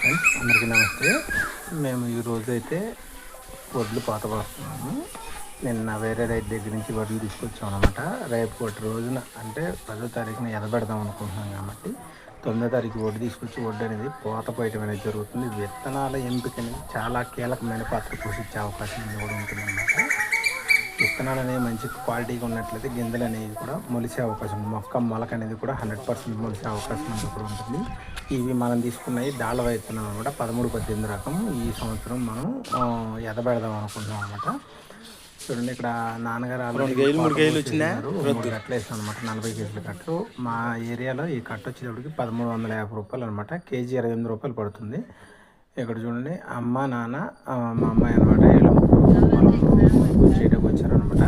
Friends, అందరికీ నమస్తే. మేము ఈరోజు అయితే వడ్లు పాత పోస్తున్నాము. నిన్న వేరే రైతు దగ్గర నుంచి వడ్లు తీసుకొచ్చాం అనమాట. రేపు ఒకటి రోజున అంటే 10వ తారీఖున ఎదబెడదాం అనుకుంటున్నాం కాబట్టి 9వ తారీఖు వడ్డు తీసుకొచ్చి వడ్డు అనేది పోత పోయటం అనేది జరుగుతుంది. విత్తనాల ఎంపిక అనేది చాలా కీలకమైన పాత్ర పోషించే అవకాశం కూడా ఉంటుందన్నమాట. విత్తనాలు అనేవి మంచి క్వాలిటీగా ఉన్నట్లయితే గింజలు అనేవి కూడా మొలిసే అవకాశం, మొలక అనేది కూడా 100% మొలిసే అవకాశం అనేది కూడా ఉంటుంది. ఇవి మనం తీసుకున్నవి డాళ్ళ విత్తనాలు అనమాట. 13-18 రకం. ఈ సంవత్సరం మనం ఎదబెడదాం అనుకుంటున్నాం అనమాట. చూడండి, ఇక్కడ నాన్నగారు ఆల్రెడీ 3 కట్టలు వేసాం అనమాట. 40 కేజీల కట్టలు. మా ఏరియాలో ఈ కట్ట వచ్చేటప్పటికి 1350 రూపాయలు అనమాట. కేజీ 28 రూపాయలు పడుతుంది. ఇక్కడ చూడండి, అమ్మ నాన్న మా అమ్మాయి అనమాట. చేయడానికి వచ్చారనమాట.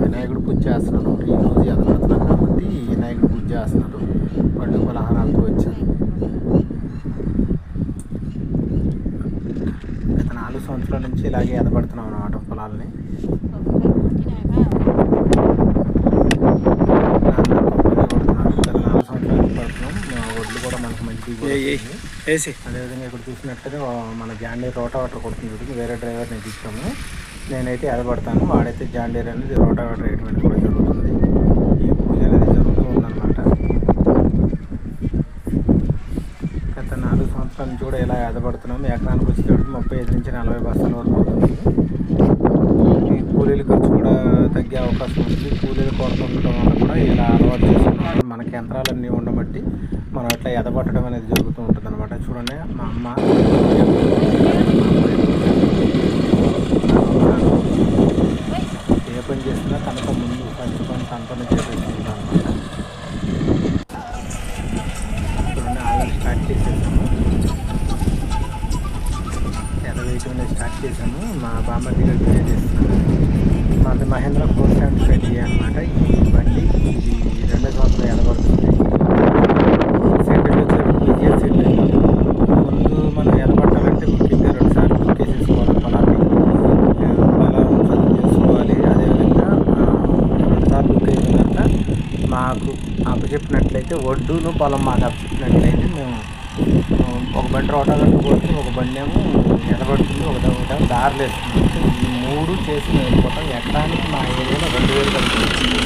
వినాయకుడు పూజ చేస్తున్నాడు. ఈరోజు ఎదబడుతున్నాను కాబట్టి వినాయకుడు పూజ చేస్తున్నాడు. పండుగ పలహారాలతో వచ్చారు. గత 4 సంవత్సరాల నుంచి ఇలాగే ఎదబడుతున్నాం అనమాట పొలాలని. 4 సంవత్సరాల నుంచి పడుతున్నాం. ఒడ్లు కూడా మనకు మంచి వేసి అదేవిధంగా ఇక్కడ చూసినట్టుగా మన జాండీర్ రోటావేటర్ కొడుతుంది. వేరే డ్రైవర్ని తీసుకున్నాము. నేనైతే ఎదబడతాను, వాడైతే జాండీర్ అనేది రోటావేటర్ వేయడం అనేది కూడా జరుగుతుంది. ఈ పూజ అనేది జరుగుతూ ఉందన్నమాట. గత 4 సంవత్సరాల నుంచి కూడా ఇలా ఎదబడుతున్నాము. ఎకరానికి వచ్చేటప్పుడు 35 నుంచి 40 బస్తాల వరకు అవుతుంది. ఈ కూలీల ఖర్చు కూడా తగ్గే అవకాశం ఉంది. కూలీలు కొరత ఉండడం వల్ల కూడా ఇలా అలవాటు చేసుకున్నాం. మనకి యంత్రాలన్నీ ఉండబట్టి మనం అట్లా ఎదబట్టడం అనేది జరుగుతూ ఉంటుంది అనమాట. చూడండి, మా అమ్మ ఏ పని చేసినా తనతో ముందు ఫస్ట్ పని తనతోనే చేసేసుకుంటాను అనమాట. చూడండి, ఆల్రెడీ స్టార్ట్ చేసేసాము. ఎదవేయటం స్టార్ట్ చేసాము. మా బామ్మర్ది గారు ప్లే చేస్తున్నాను. మాది మహేంద్ర 475 అనమాట. ఈ బండి ఇది 2వ సంవత్సరం ఎదబడుతుంది. ముందు మనం ఎదబట్టాలంటే ముఖ్యంగా 2 సార్లు బుక్ చేసేసుకోవాలి. పొలాన్ని చదువు చేసుకోవాలి. అదేవిధంగా 2 సార్లు బుక్ అయిన తర్వాత మాకు అప్పచెప్పినట్లయితే ఒడ్డును పొలం మాకు అప్పచెప్పినట్లయితే మేము ఒక బండి రోటావేటర్ పోతుంది, ఒక బండి ఏమో ఎదబడుతుంది, ఒక దారులు వేస్తుంది. ఈ 3 చేసి మేము వెళ్ళిపోతాం. ఎకరానికి మా ఏరియాలో 2000 కలుగుతుంది.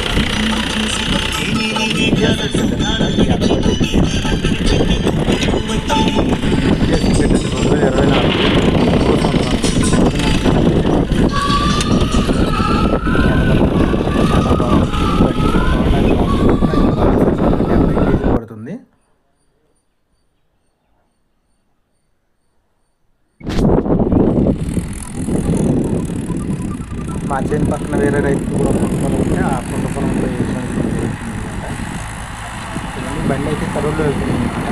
పడుతుంది. మా చేను పక్కన వేరే రైతులు కూడా పొలం ఉంటే ఆ పొలంలో బండి అయితే కరువులో వెళ్తుంది అనమాట.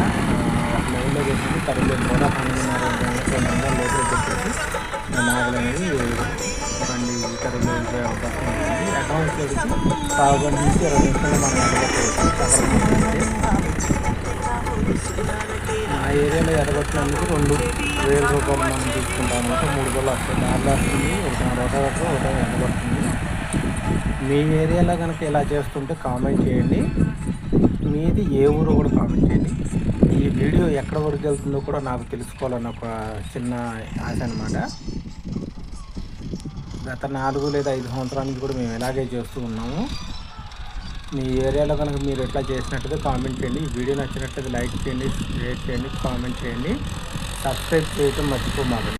లైన్లో వేసింది కరువులో కూడా 12:30 లోపల పెట్టేసి నాగలు అనేది బండి కరువులో వెళ్ళే అవకాశం ఉంటుంది. అకౌంట్స్ పెడితే 15 నుంచి 20 నిమిషాల్లో మనం ఎదగొట్టవచ్చు. మా ఏరియాలో ఎదగొట్టినందుకు 2000 రూపాయలు మనం తీసుకుంటాం అనమాట. 3 గొల్లు వస్తాయి. దారిలో వస్తుంది, ఒకటి రోటావేటర్, ఒకటి ఎదగొడుతుంది. మీ ఏరియాలో కనుక ఇలా చేస్తుంటే కామెంట్ చేయండి. మీది ఏ ఊరు కూడా కామెంట్ చేయండి. ఈ వీడియో ఎక్కడ వరకు వెళ్తుందో కూడా నాకు తెలుసుకోవాలన్న ఒక చిన్న ఆశ అనమాట. గత 4 లేదా 5 సంవత్సరాల నుంచి కూడా మేము ఇలాగే చేస్తూ ఉన్నాము. మీ ఏరియాలో కనుక మీరు ఎట్లా చేసినట్టుగా కామెంట్ చేయండి. ఈ వీడియో నచ్చినట్లయితే లైక్ చేయండి, షేర్ చేయండి, కామెంట్ చేయండి, సబ్స్క్రైబ్ చేయడం మర్చిపోమాకండి.